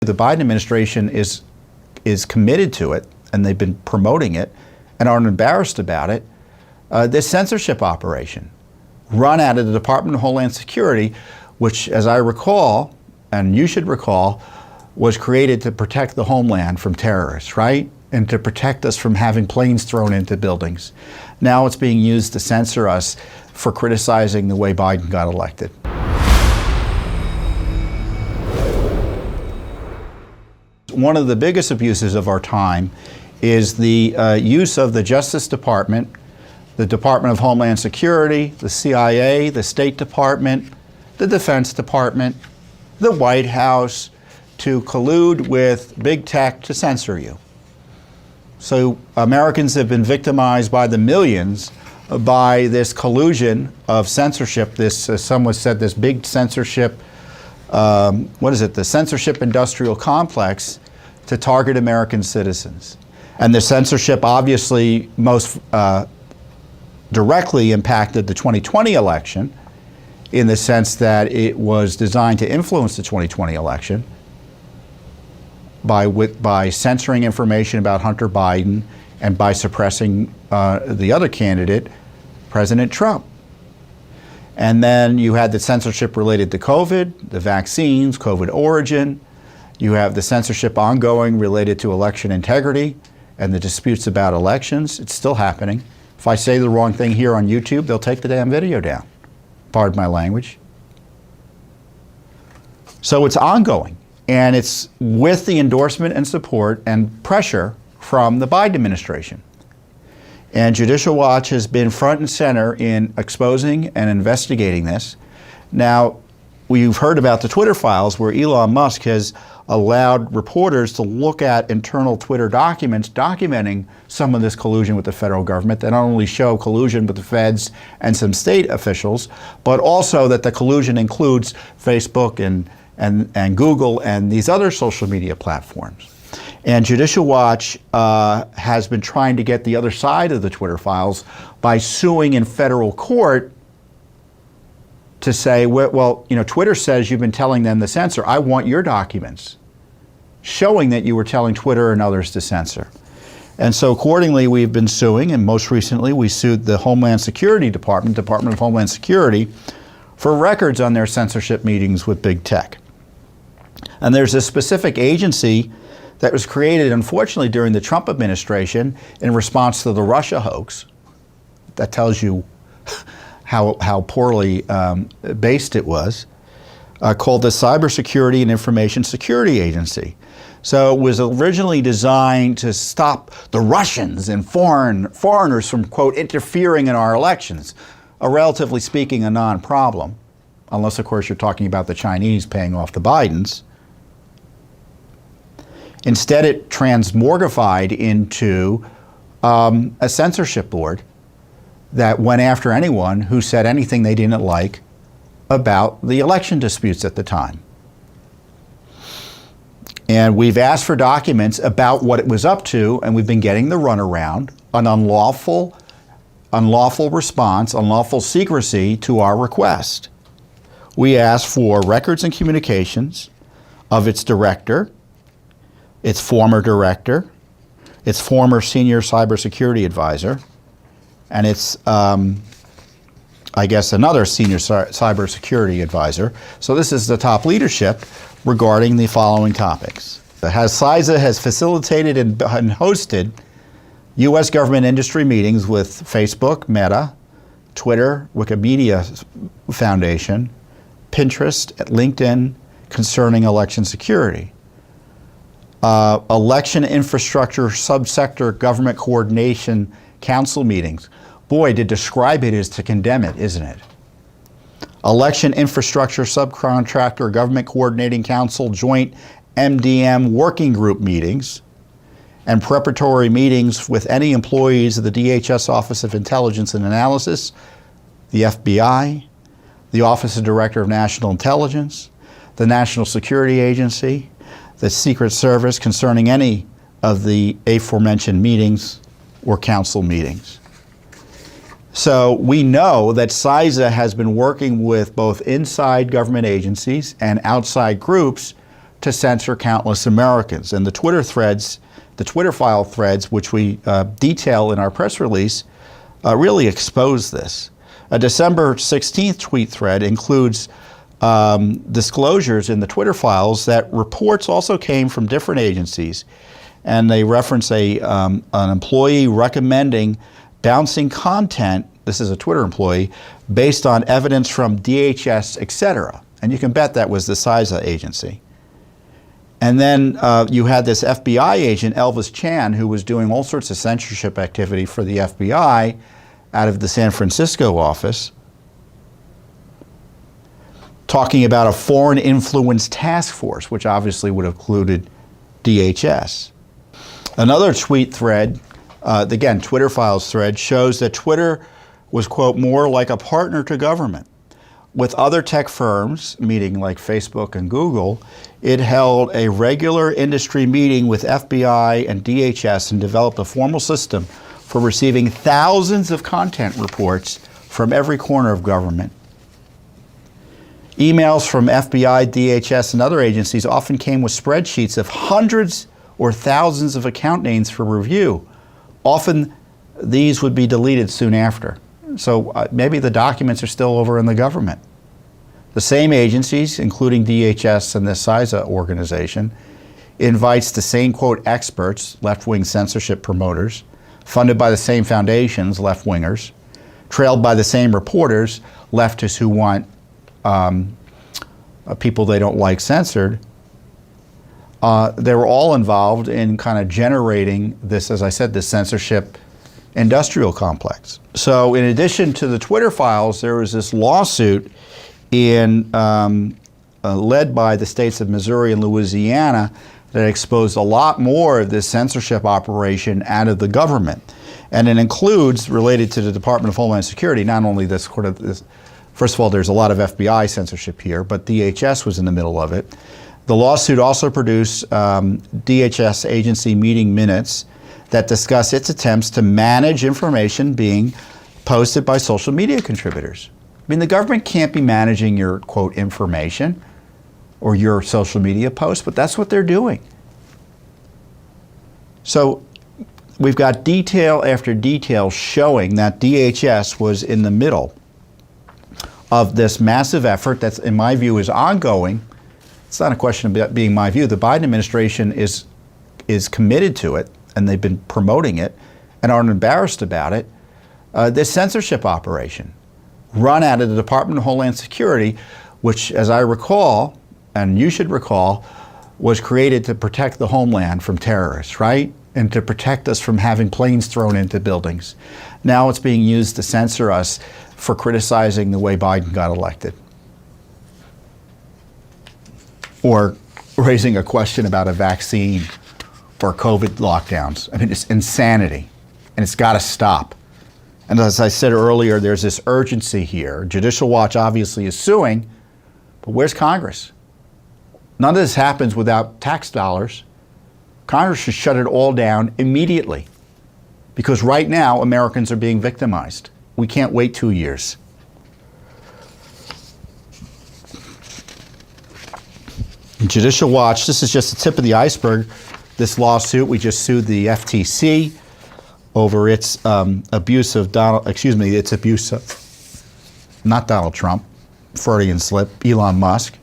The Biden administration is committed to it, and they've been promoting it and aren't embarrassed about it. This censorship operation run out of the Department of Homeland Security, which, as I recall, and you should recall, was created to protect the homeland from terrorists, right? And to protect us from having planes thrown into buildings. Now it's being used to censor us for criticizing the way Biden got elected. One of the biggest abuses of our time is the use of the Justice Department, the Department of Homeland Security, the CIA, the State Department, the Defense Department, the White House, to collude with big tech to censor you. So Americans have been victimized by the millions by this collusion of censorship, this, as someone said, this big censorship, the censorship industrial complex to target American citizens. And the censorship obviously most directly impacted the 2020 election in the sense that it was designed to influence the 2020 election by censoring information about Hunter Biden and by suppressing the other candidate, President Trump. And then you had the censorship related to COVID, the vaccines, COVID origin. You have the censorship ongoing related to election integrity and the disputes about elections. It's still happening. If I say the wrong thing here on YouTube, they'll take the damn video down. Pardon my language. So it's ongoing. And it's with the endorsement and support and pressure from the Biden administration. And Judicial Watch has been front and center in exposing and investigating this. Now, we've heard about the Twitter files where Elon Musk has allowed reporters to look at internal Twitter documents documenting some of this collusion with the federal government that not only show collusion with the feds and some state officials, but also that the collusion includes Facebook and Google and these other social media platforms. And Judicial Watch has been trying to get the other side of the Twitter files by suing in federal court to say, well, you know, Twitter says you've been telling them to censor. I want your documents showing that you were telling Twitter and others to censor. And so accordingly, we've been suing, and most recently we sued the Homeland Security Department of Homeland Security, for records on their censorship meetings with big tech. And there's a specific agency that was created, unfortunately, during the Trump administration in response to the Russia hoax. That tells you how poorly based it was, called the Cybersecurity and Information Security Agency. So it was originally designed to stop the Russians and foreigners from, quote, interfering in our elections. A relatively speaking, a non-problem, unless, of course, you're talking about the Chinese paying off the Bidens. Instead, it transmorgified into a censorship board that went after anyone who said anything they didn't like about the election disputes at the time. And we've asked for documents about what it was up to, and we've been getting the runaround, an unlawful response, unlawful secrecy to our request. We asked for records and communications of its director, its former director, its former senior cybersecurity advisor, and its, I guess, another senior cybersecurity advisor. So this is the top leadership regarding the following topics. CISA has facilitated and hosted U.S. government industry meetings with Facebook, Meta, Twitter, Wikimedia Foundation, Pinterest, LinkedIn concerning election security. Election infrastructure subsector government coordination council meetings. Boy, to describe it is to condemn it, isn't it? Election infrastructure subcontractor government coordinating council joint MDM working group meetings and preparatory meetings with any employees of the DHS Office of Intelligence and Analysis, the FBI, the Office of Director of National Intelligence, the National Security Agency, the Secret Service concerning any of the aforementioned meetings or council meetings. So we know that CISA has been working with both inside government agencies and outside groups to censor countless Americans. And the Twitter threads, the Twitter file threads, which we detail in our press release, really expose this. A December 16th tweet thread includes disclosures in the Twitter files that reports also came from different agencies, and they reference an employee recommending bouncing content, this is a Twitter employee, based on evidence from DHS, etc. And you can bet that was the CISA agency. And then you had this FBI agent, Elvis Chan, who was doing all sorts of censorship activity for the FBI out of the San Francisco office, talking about a foreign influence task force, which obviously would have included DHS. Another tweet thread, again, Twitter files thread, shows that Twitter was, quote, more like a partner to government. With other tech firms, meaning like Facebook and Google, it held a regular industry meeting with FBI and DHS and developed a formal system for receiving thousands of content reports from every corner of government. Emails from FBI, DHS, and other agencies often came with spreadsheets of hundreds or thousands of account names for review. Often these would be deleted soon after. So maybe the documents are still over in the government. The same agencies, including DHS and the CISA organization, invites the same, quote, experts, left-wing censorship promoters, funded by the same foundations, left-wingers, trailed by the same reporters, leftists who want people they don't like censored. They were all involved in kind of generating this, as I said, this censorship industrial complex. So in addition to the Twitter files, there was this lawsuit led by the states of Missouri and Louisiana that exposed a lot more of this censorship operation out of the government. And it includes, related to the Department of Homeland Security, not only this sort of this, first of all, there's a lot of FBI censorship here, but DHS was in the middle of it. The lawsuit also produced DHS agency meeting minutes that discuss its attempts to manage information being posted by social media contributors. I mean, the government can't be managing your, quote, information or your social media posts, but that's what they're doing. So we've got detail after detail showing that DHS was in the middle of this massive effort that's, in my view, is ongoing. It's not a question of being my view. The Biden administration is committed to it, and they've been promoting it and aren't embarrassed about it. This censorship operation run out of the Department of Homeland Security, which, as I recall, and you should recall, was created to protect the homeland from terrorists, right? And to protect us from having planes thrown into buildings. Now it's being used to censor us for criticizing the way Biden got elected. Or raising a question about a vaccine or COVID lockdowns. I mean, it's insanity, and it's got to stop. And as I said earlier, there's this urgency here. Judicial Watch obviously is suing, but where's Congress? None of this happens without tax dollars. Congress should shut it all down immediately, because right now Americans are being victimized. We can't wait 2 years. Judicial Watch, this is just the tip of the iceberg. This lawsuit, we just sued the FTC over its abuse of not Donald Trump, Freudian slip, Elon Musk.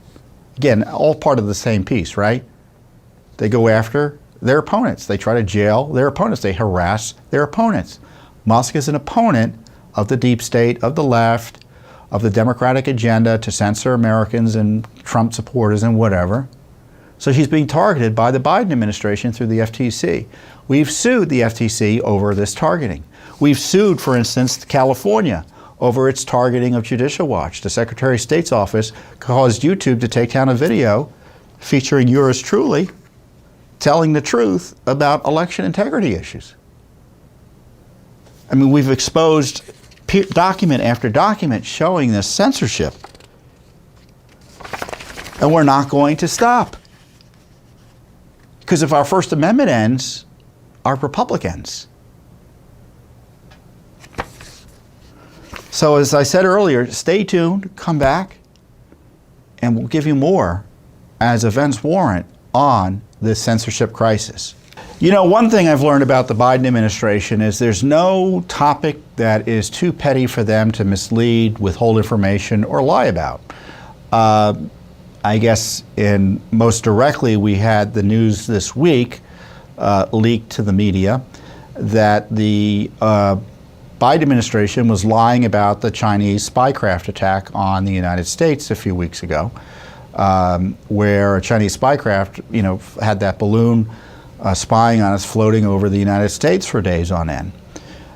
Again, all part of the same piece, right? They go after their opponents. They try to jail their opponents. They harass their opponents. Musk is an opponent of the deep state, of the left, of the Democratic agenda to censor Americans and Trump supporters and whatever. So he's being targeted by the Biden administration through the FTC. We've sued the FTC over this targeting. We've sued, for instance, California over its targeting of Judicial Watch. The Secretary of State's office caused YouTube to take down a video featuring yours truly telling the truth about election integrity issues. I mean, we've exposed document after document showing this censorship, and we're not going to stop. Because if our First Amendment ends, our Republic ends. So as I said earlier, stay tuned, come back, and we'll give you more as events warrant on this censorship crisis. You know, one thing I've learned about the Biden administration is there's no topic that is too petty for them to mislead, withhold information, or lie about. I guess most directly, we had the news this week leaked to the media that the Biden administration was lying about the Chinese spycraft attack on the United States a few weeks ago, where a Chinese spycraft, had that balloon spying on us floating over the United States for days on end.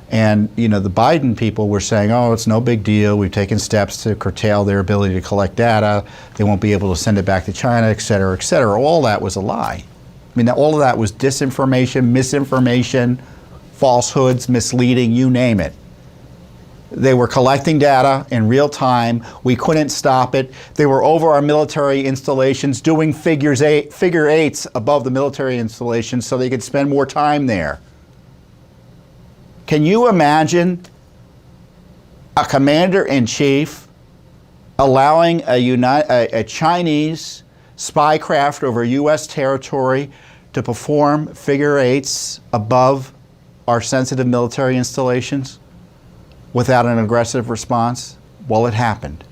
And, the Biden people were saying, oh, it's no big deal. We've taken steps to curtail their ability to collect data. They won't be able to send it back to China, et cetera, et cetera. All that was a lie. I mean, all of that was disinformation, misinformation, falsehoods, misleading, you name it. They were collecting data in real time. We couldn't stop it. They were over our military installations doing figure eights above the military installations so they could spend more time there. Can you imagine a commander-in-chief allowing a Chinese spycraft over U.S. territory to perform figure eights above our sensitive military installations without an aggressive response? Well, it happened.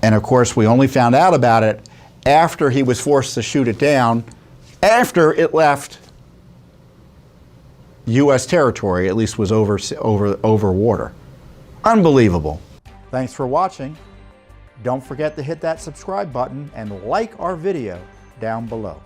And of course, we only found out about it after he was forced to shoot it down, after it left U.S. territory, at least was over water. Unbelievable. Thanks for watching. Don't forget to hit that subscribe button and like our video down below.